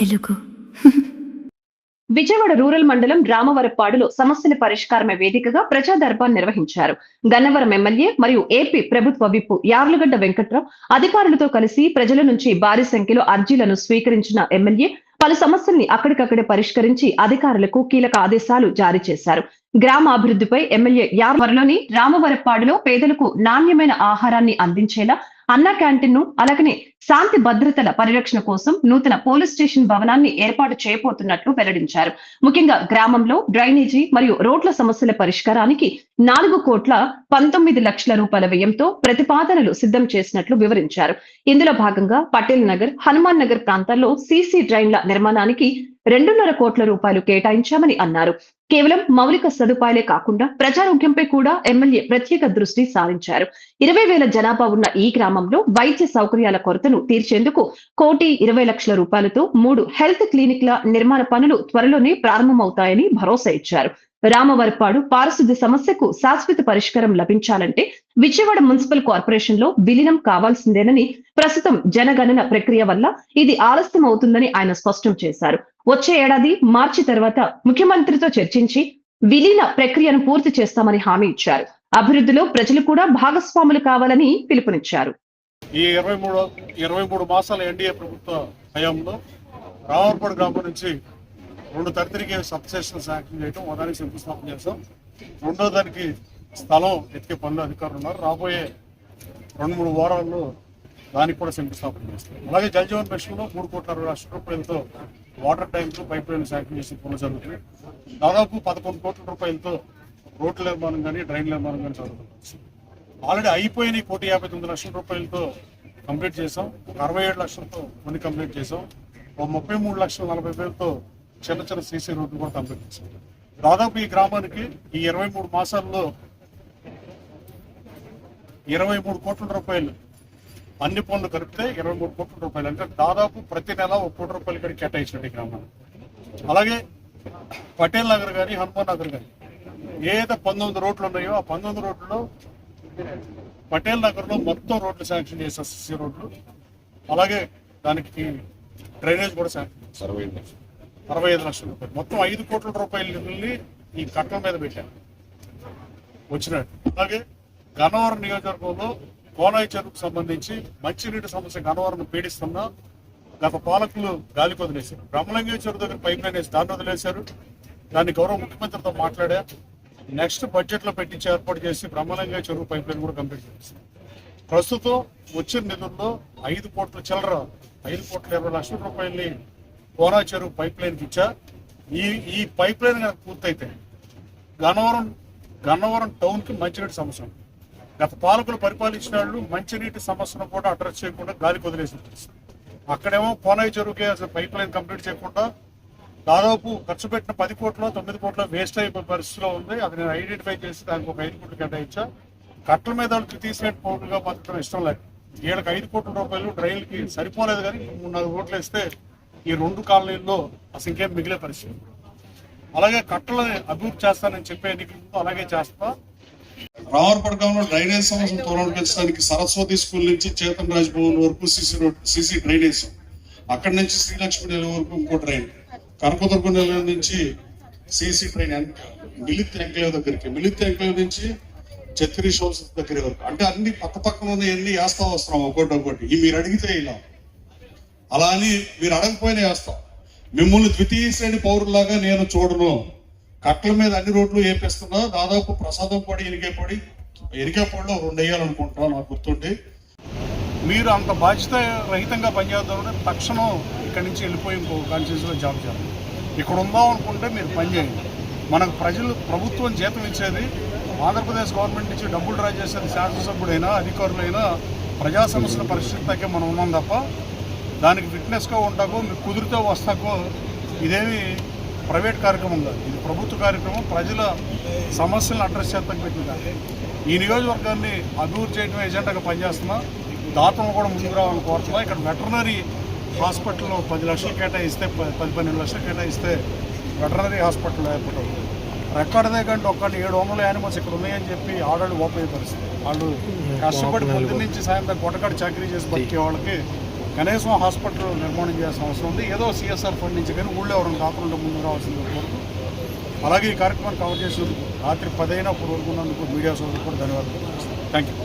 Telugu Vijayawada rural మండలం రామవరపాడులో సమస్యల పరిష్కారమే వేదికగా ప్రజా దర్బార్ నిర్వహించారు. గన్నవరం ఎమ్మెల్యే మరియు ఏపీ ప్రభుత్వ విప్ యార్లగడ్డ వెంకట్రావు అధికారులతో కలిసి ప్రజల నుంచి భారీ సంఖ్యలో అర్జీలను స్వీకరించిన ఎమ్మెల్యే పలు సమస్యల్ని అక్కడికక్కడే పరిష్కరించి అధికారులకు కీలక ఆదేశాలు జారీ చేశారు. గ్రామ అభివృద్ధిపై ఎమ్మెల్యే యార్లలోని రామవరపాడులో పేదలకు నాణ్యమైన ఆహారాన్ని అందించేలా అన్న క్యాంటీన్ ను అలాగనే శాంతి భద్రతల పరిరక్షణ కోసం నూతన పోలీస్ స్టేషన్ భవనాన్ని ఏర్పాటు చేయబోతున్నట్లు వెల్లడించారు. ముఖ్యంగా గ్రామంలో డ్రైనేజీ మరియు రోడ్ల సమస్యల పరిష్కారానికి 4,19,00,000 రూపాయల వ్యయంతో ప్రతిపాదనలు సిద్ధం చేసినట్లు వివరించారు. ఇందులో భాగంగా పటేల్ నగర్, హనుమాన్ నగర్ ప్రాంతాల్లో సీసీ డ్రైన్ల నిర్మాణానికి 2.5 కోట్ల రూపాయలు కేటాయించామని అన్నారు. కేవలం మౌలిక సదుపాయాలే కాకుండా ప్రజారోగ్యంపై కూడా ఎమ్మెల్యే ప్రత్యేక దృష్టి సారించారు. 20,000 జనాభా ఉన్న ఈ గ్రామంలో వైద్య సౌకర్యాల కొరతను తీర్చేందుకు 1,20,00,000 రూపాయలతో 3 హెల్త్ క్లినిక్ల నిర్మాణ పనులు త్వరలోనే ప్రారంభమవుతాయని భరోసా ఇచ్చారు. రామవరపాడు పారిశుద్ధ్య సమస్యకు శాశ్వత పరిష్కారం లభించాలంటే విజయవాడ మున్సిపల్ కార్పొరేషన్ లో విలీనం కావాల్సిందేనని, ప్రస్తుతం జనగణన ప్రక్రియ వల్ల ఇది ఆలస్యం అవుతుందని ఆయన స్పష్టం చేశారు. వచ్చే ఏడాది మార్చి తర్వాత ముఖ్యమంత్రితో చర్చించి విలీన ప్రక్రియను పూర్తి చేస్తామని హామీ ఇచ్చారు. అభివృద్ధిలో ప్రజలు కూడా భాగస్వాములు కావాలని పిలుపునిచ్చారు. ఈ 23 మాసాల ఎన్డీఏ ప్రభుత్వ హయాంలో రామవరపాడు గ్రామం నుంచి 2 తరతరికి సబ్స్టేషన్ శాంక్షన్ చేయడం, ఒకదానికి శంకుస్థాపన చేస్తాం. రెండో దానికి స్థలం ఎత్తికే పనులు అధికారులు ఉన్నారు. రాబోయే 2-3 వారాల్లో దానికి కూడా శంకుస్థాపన చేస్తాం. అలాగే జలజీవన్ మిషన్లో 3,60,00,000 రూపాయలతో వాటర్ ట్యాంకులు, పైప్ లైన్ శాంక్షన్ చేసే పనులు జరుగుతున్నాయి. దాదాపు 11 కోట్ల రూపాయలతో రోడ్ల నిర్మాణం కానీ డ్రైన్ నిర్మాణం కానీ జరుగుతుంది. ఆల్రెడీ అయిపోయిన 1,59,00,000 రూపాయలతో కంప్లీట్ చేసాం. 67 లక్షలతో కొన్ని కంప్లీట్ చేసాం. 33,40,000 చిన్న చిన్న సీసీ రోడ్లు కూడా కంప్లీట్ చేసాం. దాదాపు ఈ గ్రామానికి ఈ 23 మాసాల్లో 23 కోట్ల రూపాయలు అన్ని పనులు కలిపితే 23 కోట్ల రూపాయలు, అంటే దాదాపు ప్రతి నెల 1 కోటి రూపాయలు ఇక్కడ కేటాయించాడు ఈ గ్రామానికి. అలాగే పటేల్ నగర్ కానీ, హనుమాన్ నగర్ కానీ ఏదైతే 19 రోడ్లు ఉన్నాయో ఆ 19 రోడ్లలో పటేల్ నగర్లో మొత్తం రోడ్లు శాంక్షన్ చేశారు, సీసీ రోడ్లు. అలాగే దానికి డ్రైనేజ్ కూడా శాంక్షన్ చేశారు. 65 లక్షల రూపాయలు, మొత్తం 5 కోట్ల రూపాయల నిధుల్ని ఈ కట్టల మీద పెట్టారు వచ్చినట్టు. అలాగే గన్నవరం నియోజకవర్గంలో కోనాయి చెరువుకు సంబంధించి మంచినీటి సమస్య గన్నవరం పీడిస్తున్న గత పాలకులు గాలి వదిలేశారు. బ్రహ్మలింగ చెరువు దగ్గర పైప్ లైన్ వేసి దాన్ని వదిలేశారు. దాన్ని గౌరవ ముఖ్యమంత్రితో మాట్లాడా నెక్స్ట్ బడ్జెట్ లో పెట్టించి ఏర్పాటు చేసి బ్రహ్మలింగ చెరువు పైప్ లైన్ కూడా కంప్లీట్ చేశారు. ప్రస్తుతం వచ్చిన నిధుల్లో 5 కోట్ల చిల్లర 5,20,00,000 రూపాయలని కోనా చెరువు పైప్ లైన్కి ఇచ్చా. ఈ పైప్ లైన్ కనుక పూర్తయితే గన్నవరం టౌన్కి మంచినీటి సమస్య ఉంది. గత పాలకులు పరిపాలించిన వాళ్ళు మంచినీటి సమస్యను కూడా అడ్రస్ చేయకుండా గాలికి వదిలేసింది. అక్కడేమో కోనాయి చెరువుకి అసలు పైప్ లైన్ కంప్లీట్ చేయకుండా దాదాపు ఖర్చు పెట్టిన 10 కోట్ల 9 కోట్ల వేస్ట్ అయిపోయే పరిస్థితిలో ఉంది. అది నేను ఐడెంటిఫై చేసి దానికి ఒక 5 కోట్లు కేటాయించా. కట్టల మీద వాళ్ళకి తీసినట్టు పౌరులుగా బతకడం ఇష్టం లేదు. వీళ్ళకి 5 కోట్ల రూపాయలు డ్రైన్లకి సరిపోలేదు, కానీ 3-4 కోట్లు వేస్తే ఈ 2 కాలనీల్లో అసలు ఇంకేం మిగిలే పరిస్థితి. అలాగే కట్టలని అభివృద్ధి చేస్తానని చెప్పే ఎన్నికలతో అలాగే చేస్తా. రామవరపాడు గ్రామంలో డ్రైనేజ్ సమస్యను తొలగించడానికి సరస్వతి స్కూల్ నుంచి చేతన్ రాజ్ భవన్ వరకు సీసీ డ్రైనేజ్, అక్కడి నుంచి శ్రీలక్ష్మి నెల వరకు ఇంకో డ్రైన్, కనకదుర్గం నెల నుంచి సీసీ డ్రైన్ మిలిత్ ఎంక్లేవ్ దగ్గరికి, మిలిత్ ఎంక్లేవ్ నుంచి చత్రి షోస్ దగ్గర వరకు, అంటే అన్ని పక్కన ఎన్ని వేస్తా వస్తున్నాం ఒక్కొక్కటి. ఈ మీరు అడిగితే ఇలా, అలా అని మీరు అడగకపోయినా వేస్తాం. మిమ్మల్ని ద్వితీయ శ్రేణి పౌరులాగా నేను చూడను. కట్టల మీద అన్ని రోడ్లు వేపిస్తున్నా, దాదాపు ప్రసాదం పడి ఎనికేపడిలో 2 వేయాలనుకుంటున్నాను నాకు గుర్తుండి. మీరు అంత బాధ్యత రహితంగా పనిచేద్దామంటే తక్షణం ఇక్కడి నుంచి వెళ్ళిపోయి ఇంకో కాన్స్టిట్యూన్సీలో జాబ్ చేయాలి. ఇక్కడ ఉందాం అనుకుంటే మీరు పని చేయండి. మనకు ప్రభుత్వం జీతం ఇచ్చేది, ఆంధ్రప్రదేశ్ గవర్నమెంట్ నుంచి డబ్బులు డ్రా చేసేది శాసనసభ్యుడైనా అధికారులైనా ప్రజా సమస్యల పరిస్థితికే మనం ఉన్నాం తప్ప దానికి ఫిట్నెస్గా ఉంటాకో మీకు కుదిరితే వస్తాకో ఇదేమి ప్రైవేట్ కార్యక్రమం కాదు, ఇది ప్రభుత్వ కార్యక్రమం. ప్రజల సమస్యలను అడ్రస్ చేస్తానికి పెట్టింది. ఈ నియోజకవర్గాన్ని అభివృద్ధి చేయడం ఎజెండాగా పనిచేస్తున్నా. దాతలు కూడా ముందుకు రావాలని కోరుతున్నా. ఇక్కడ వెటర్నరీ హాస్పిటల్లో 10 లక్షలు కేటాయిస్తే 10-12 లక్షలు కేటాయిస్తే వెటర్నరీ హాస్పిటల్ ఏర్పాటు అవుతుంది. రెక్కడదే కంటే ఒక 700 యానిమల్స్ ఇక్కడ ఉన్నాయని చెప్పి ఆడవాళ్ళు ఓపెన్ పరిస్థితి. వాళ్ళు కష్టపడి పొద్దున్న నుంచి సాయంత్రం కొట్టకాడి చాకరీ చేసి బతికే వాళ్ళకి కనీసం హాస్పిటల్ నిర్మాణం చేయాల్సిన అవసరం ఉంది. ఏదో సిఎస్ఆర్ ఫండ్ నుంచి కానీ ఊళ్ళో ఎవరైనా కాకుండా ముందు రావాల్సింది కోరుతూ, అలాగే ఈ కార్యక్రమాన్ని కవర్ చేసినందుకు రాత్రి 10 అయినా అప్పుడు వరకు ఉన్నందుకు మీడియా సోదరులకు కూడా ధన్యవాదాలు. Thank you.